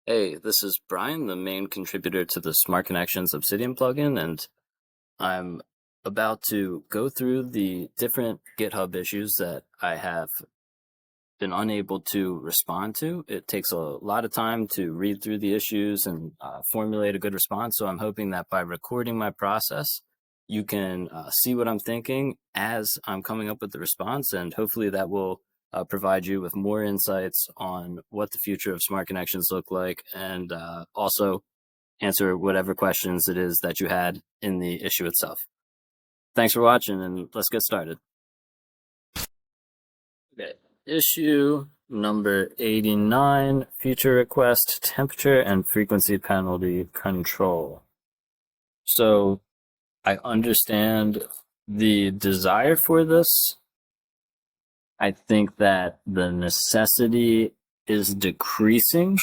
Hey, this is Brian, the main contributor to the Smart Connections Obsidian plugin, and I'm about to go through the different GitHub issues that I have been unable to respond to. It takes a lot of time to read through the issues and formulate a good response, so I'm hoping that by recording my process, you can see what I'm thinking as I'm coming up with the response, and hopefully that will provide you with more insights on what the future of smart connections look like, and also answer whatever questions it is that you had in the issue itself. Thanks for watching, and let's get started. Okay, issue number 89, feature request, temperature and frequency penalty control. So I understand the desire for this. I think that the necessity is decreasing,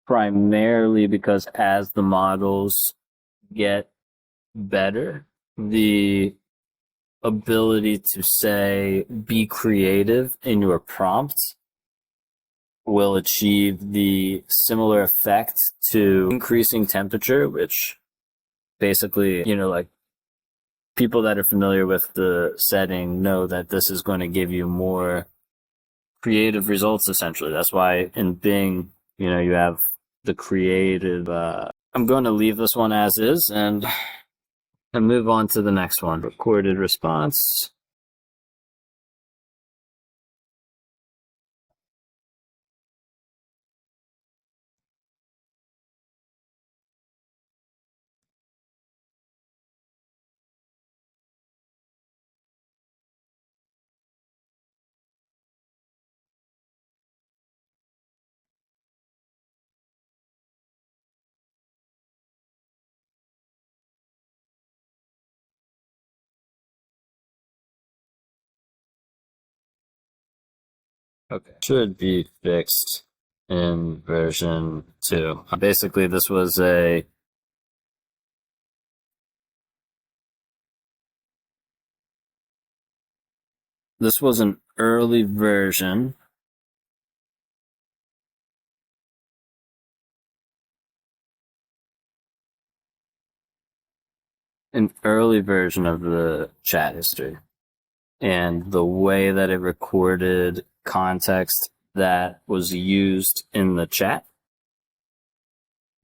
primarily because as the models get better, the ability to say, be creative in your prompts will achieve the similar effect to increasing temperature, which basically, like people that are familiar with the setting know that this is going to give you more creative results, essentially. That's why in Bing, you have the creative. I'm going to leave this one as is and move on to the next one. Recorded response. Okay. Should be fixed in version 2. Basically, this was an early version. An early version of the chat history. And the way that it recorded context that was used in the chat,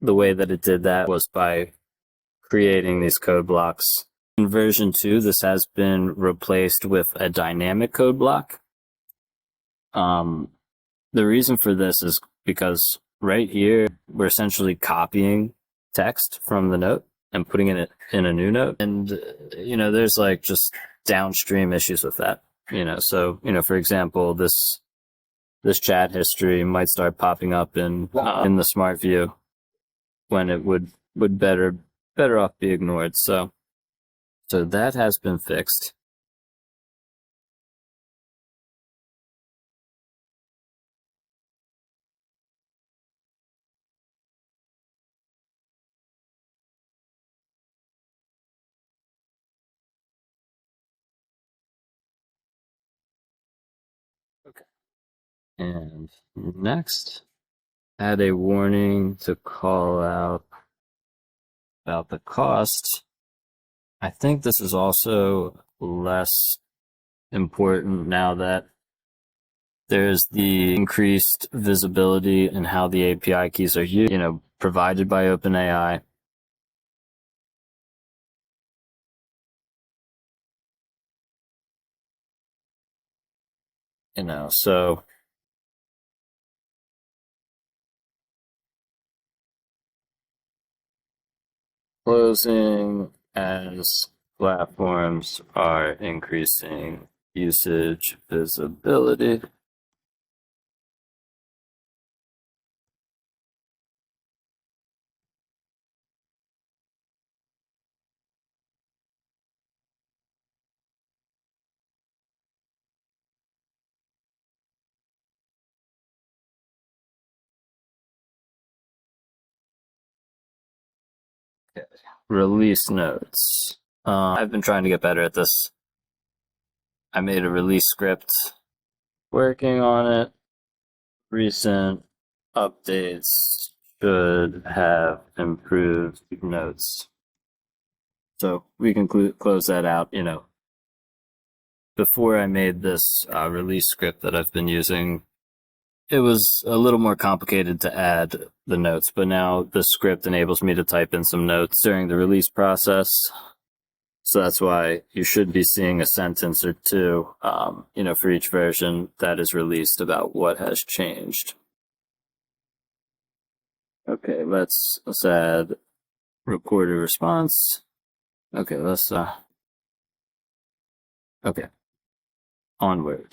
the way that it did that was by creating these code blocks. In version 2, this has been replaced with a dynamic code block. The reason for this is because right here, we're essentially copying text from the note and putting it in a new note. And, there's like just downstream issues with that. So, for example, this chat history might start popping up in the smart view when it would better off be ignored. So that has been fixed. Okay. And next, add a warning to call out about the cost. I think this is also less important now that there's the increased visibility in how the API keys are used, provided by OpenAI. So closing as platforms are increasing usage visibility. Okay. Release notes. I've been trying to get better at this. I made a release script, working on it. Recent updates should have improved notes. So we can close that out. Before I made this release script that I've been using, it was a little more complicated to add the notes, but now the script enables me to type in some notes during the release process. So that's why you should be seeing a sentence or two, for each version that is released about what has changed. Okay, let's add record a response. Okay, okay, onward.